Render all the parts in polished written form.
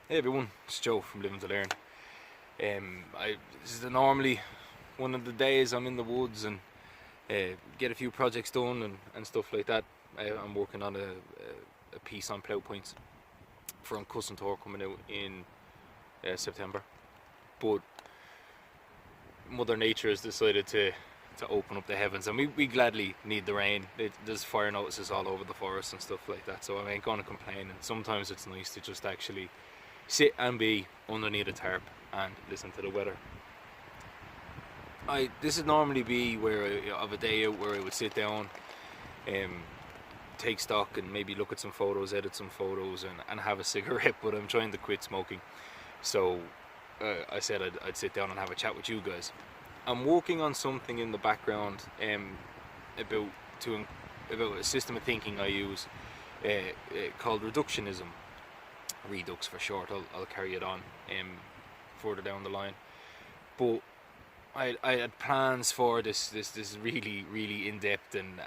Hey everyone, it's Joe from Living to Learn. This is normally one of the days I'm in the woods and get a few projects done and stuff like that. I'm working on a piece on plough points for a custom tour coming out in September. But Mother Nature has decided to open up the heavens, and we gladly need the rain. There's fire notices all over the forest and stuff like that, so I ain't gonna complain. And sometimes it's nice to just actually sit and be underneath a tarp and listen to the weather. This would normally be of a day out where I would sit down, take stock and maybe look at some photos, edit some photos and have a cigarette, but I'm trying to quit smoking. So I said I'd sit down and have a chat with you guys. I'm working on something in the background about a system of thinking I use called reductionism. Redux for short. I'll carry it on further down the line. But I had plans for this really in-depth and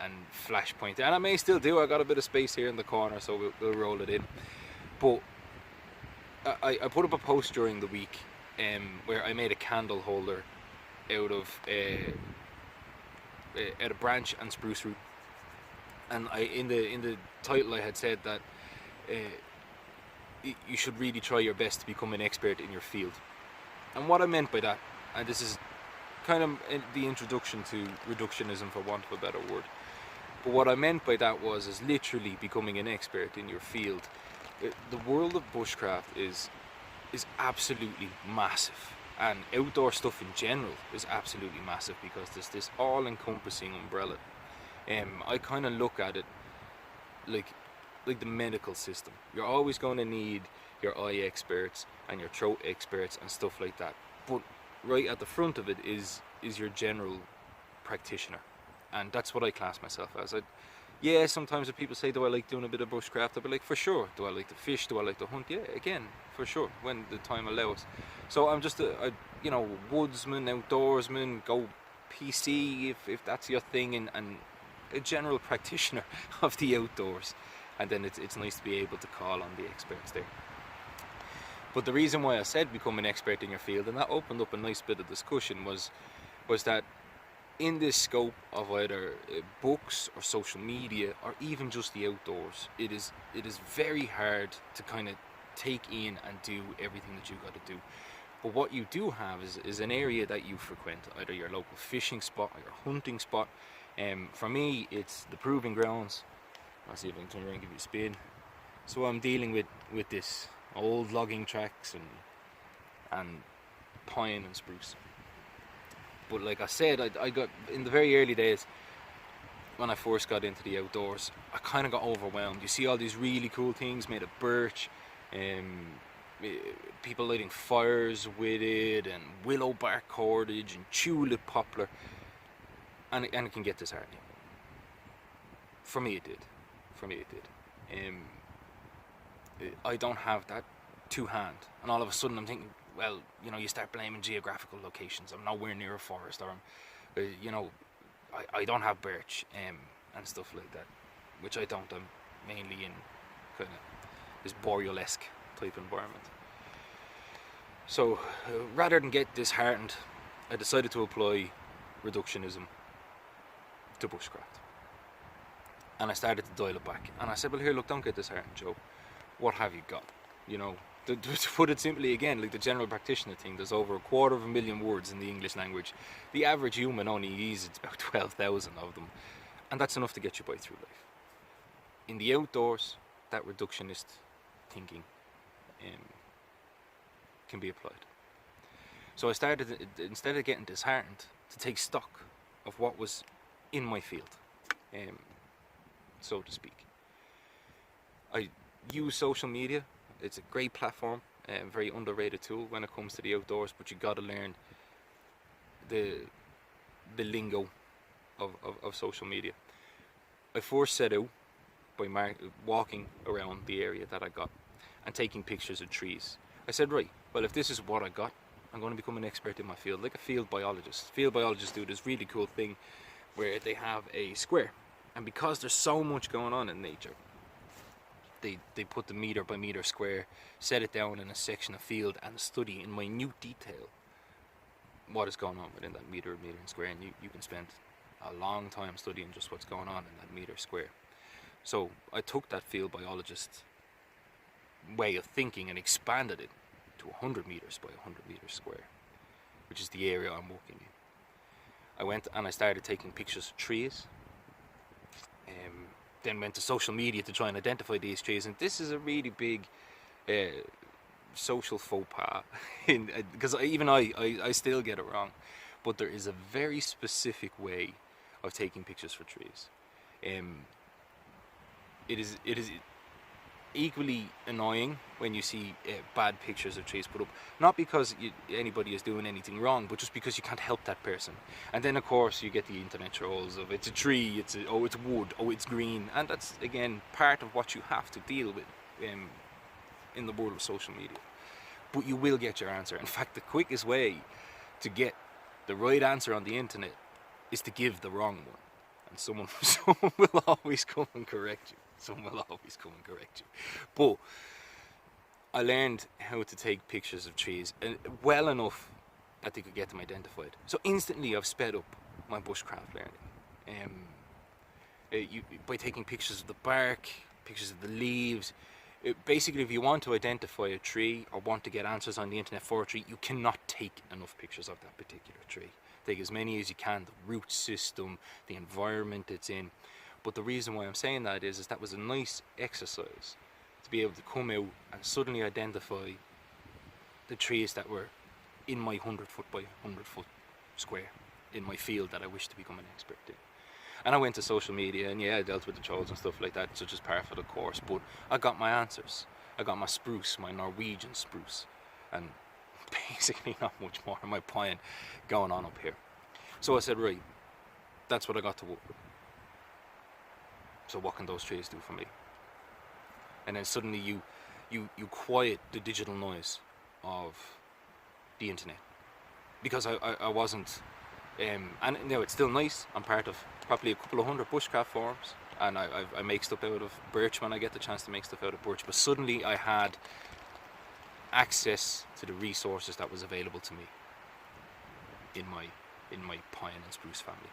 flashpoint, and I may still do. I got a bit of space here in the corner, so we'll roll it in. But I put up a post during the week where I made a candle holder out of a branch and spruce root, and in the title I had said that you should really try your best to become an expert in your field. And what I meant by that, and this is kind of the introduction to reductionism for want of a better word, but what I meant by that is literally becoming an expert in your field. The world of bushcraft is absolutely massive, and outdoor stuff in general is absolutely massive because there's this all-encompassing umbrella. I kind of look at it like the medical system. You're always going to need your eye experts and your throat experts and stuff like that, but right at the front of it is your general practitioner, and that's what I class myself as. Yeah, sometimes if people say, do I like doing a bit of bushcraft, I'll be like, for sure. Do I like to fish? Do I like to hunt? Yeah, again, for sure, when the time allows. So I'm just a woodsman, outdoorsman, go PC if that's your thing, and a general practitioner of the outdoors. And then it's nice to be able to call on the experts there. But the reason why I said become an expert in your field, and that opened up a nice bit of discussion, was that in this scope of either books or social media or even just the outdoors, it is very hard to kind of take in and do everything that you got to do. But what you do have is an area that you frequent, either your local fishing spot or your hunting spot. For me, it's the proving grounds. I'll see if I can turn around and give you a spin. So I'm dealing with this old logging tracks and pine and spruce. But like I said, I got, in the very early days when I first got into the outdoors, I kind of got overwhelmed. You see all these really cool things made of birch, people lighting fires with it, and willow bark cordage and tulip poplar, and it can get disheartening. For me it did. I don't have that to hand, and all of a sudden I'm thinking, well, you start blaming geographical locations. I'm nowhere near a forest, or I don't have birch and stuff like that, which I don't. I'm mainly in kind of this boreal-esque type environment. So rather than get disheartened, I decided to apply reductionism to bushcraft. And I started to dial it back. And I said, well, here, look, don't get disheartened, Joe. What have you got? To put it simply again, like the general practitioner thing, there's over 250,000 words in the English language. The average human only uses about 12,000 of them. And that's enough to get you by through life. In the outdoors, that reductionist thinking can be applied. So I started, instead of getting disheartened, to take stock of what was in my field. So to speak. I use social media. It's a great platform, a very underrated tool when it comes to the outdoors, but you got to learn the lingo of social media. I first set out by walking around the area that I got and taking pictures of trees. I said, right, well, if this is what I got, I'm going to become an expert in my field, like a field biologist. Field biologists do this really cool thing where they have a square, and because there's so much going on in nature, they put the meter by meter square, set it down in a section of field, and study in minute detail what is going on within that meter and square, and you can spend a long time studying just what's going on in that meter square. So I took that field biologist way of thinking and expanded it to 100 meters by 100 meters square, which is the area I'm working in. I went and I started taking pictures of trees, then went to social media to try and identify these trees, and this is a really big social faux pas, because even I still get it wrong, but there is a very specific way of taking pictures for trees. It is equally annoying when you see bad pictures of trees put up, not because anybody is doing anything wrong, but just because you can't help that person. And then of course you get the internet trolls of it's a tree, it's wood, oh it's green, and that's again part of what you have to deal with in the world of social media. But you will get your answer. In fact, the quickest way to get the right answer on the internet is to give the wrong one, and someone will always come and correct you. But I learned how to take pictures of trees well enough that they could get them identified. So instantly I've sped up my bushcraft learning. By taking pictures of the bark, pictures of the leaves. Basically, if you want to identify a tree or want to get answers on the internet for a tree, you cannot take enough pictures of that particular tree. Take as many as you can, the root system, the environment it's in. But the reason why I'm saying that is that was a nice exercise to be able to come out and suddenly identify the trees that were in my 100 foot by 100 foot square in my field that I wish to become an expert in. And I went to social media, and yeah, I dealt with the trolls and stuff like that, such as part of the course, but I got my answers. I got my spruce, my Norwegian spruce, and basically not much more of my pine going on up here. So I said, right, that's what I got to work with. So what can those trees do for me? And then suddenly you quiet the digital noise of the internet, because I wasn't, and you know, it's still nice. I'm part of probably a couple of 100 bushcraft forums, and I make stuff out of birch when I get the chance to make stuff out of birch. But suddenly I had access to the resources that was available to me in my pine and spruce family.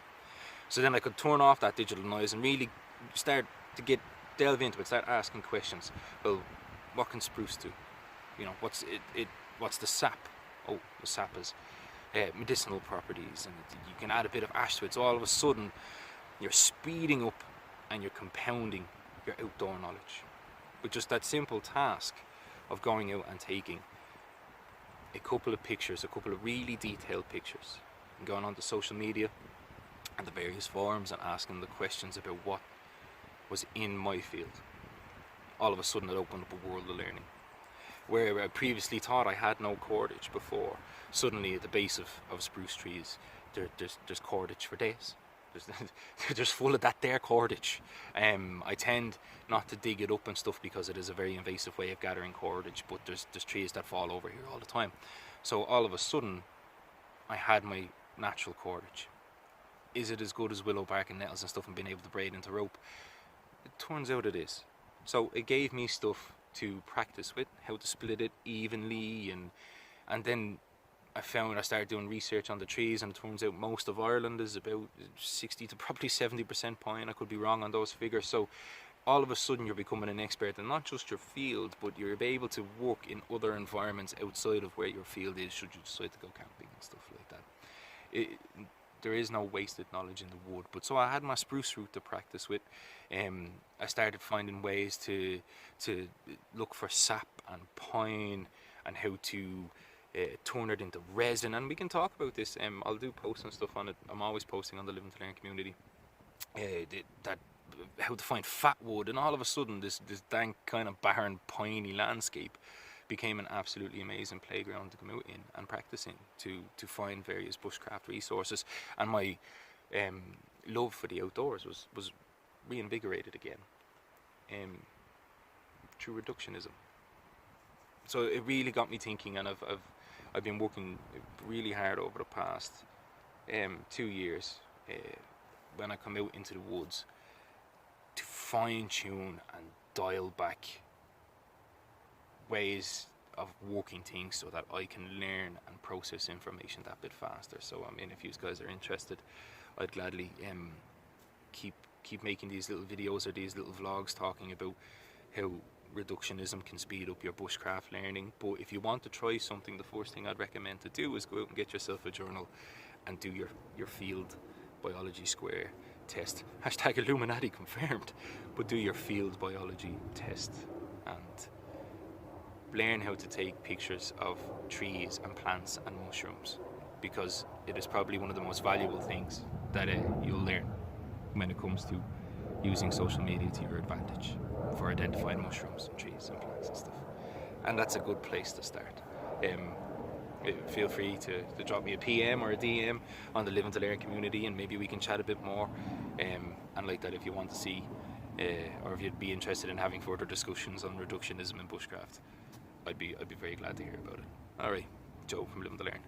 So then I could turn off that digital noise and really start to delve into it, start asking questions. Well, what can spruce do? You know, what's the sap? Oh, the sap is medicinal properties, and you can add a bit of ash to it. So all of a sudden, you're speeding up and you're compounding your outdoor knowledge with just that simple task of going out and taking a couple of pictures, a couple of really detailed pictures, and going on to social media and the various forums and asking the questions about what was in my field. All of a sudden it opened up a world of learning. Where I previously thought I had no cordage before, suddenly at the base of spruce trees there's cordage for days. There's full of that there cordage. I tend not to dig it up and stuff because it is a very invasive way of gathering cordage, but there's trees that fall over here all the time. So all of a sudden I had my natural cordage. Is it as good as willow bark and nettles and stuff and being able to braid into rope? It turns out it is. So it gave me stuff to practice with, how to split it evenly, and then I started doing research on the trees, and it turns out most of Ireland is about 60 to probably 70% pine. I could be wrong on those figures. So all of a sudden you're becoming an expert in not just your field, but you're able to work in other environments outside of where your field is, should you decide to go camping and stuff like that. There is no wasted knowledge in the wood. But so I had my spruce root to practice with. I started finding ways to look for sap and pine, and how to turn it into resin. And we can talk about this. I'll do posts and stuff on it. I'm always posting on the Living to Learn community. How to find fat wood, and all of a sudden this dank kind of barren piney landscape became an absolutely amazing playground to come out in and practice in, to find various bushcraft resources. And my love for the outdoors was reinvigorated again through reductionism. So it really got me thinking, and I've been working really hard over the past 2 years when I come out into the woods to fine tune and dial back ways of working things so that I can learn and process information that bit faster. So I mean, if you guys are interested, I'd gladly keep making these little videos or these little vlogs talking about how reductionism can speed up your bushcraft learning. But if you want to try something, the first thing I'd recommend to do is go out and get yourself a journal and do your field biology square test. Hashtag Illuminati confirmed. But do your field biology test and learn how to take pictures of trees and plants and mushrooms, because it is probably one of the most valuable things that you'll learn when it comes to using social media to your advantage for identifying mushrooms and trees and plants and stuff. And that's a good place to start. Feel free to drop me a PM or a DM on the Living to Learn community, and maybe we can chat a bit more. And like that, if you want to see or if you'd be interested in having further discussions on reductionism in bushcraft, I'd be very glad to hear about it. Alright, Joe from Living to Learn.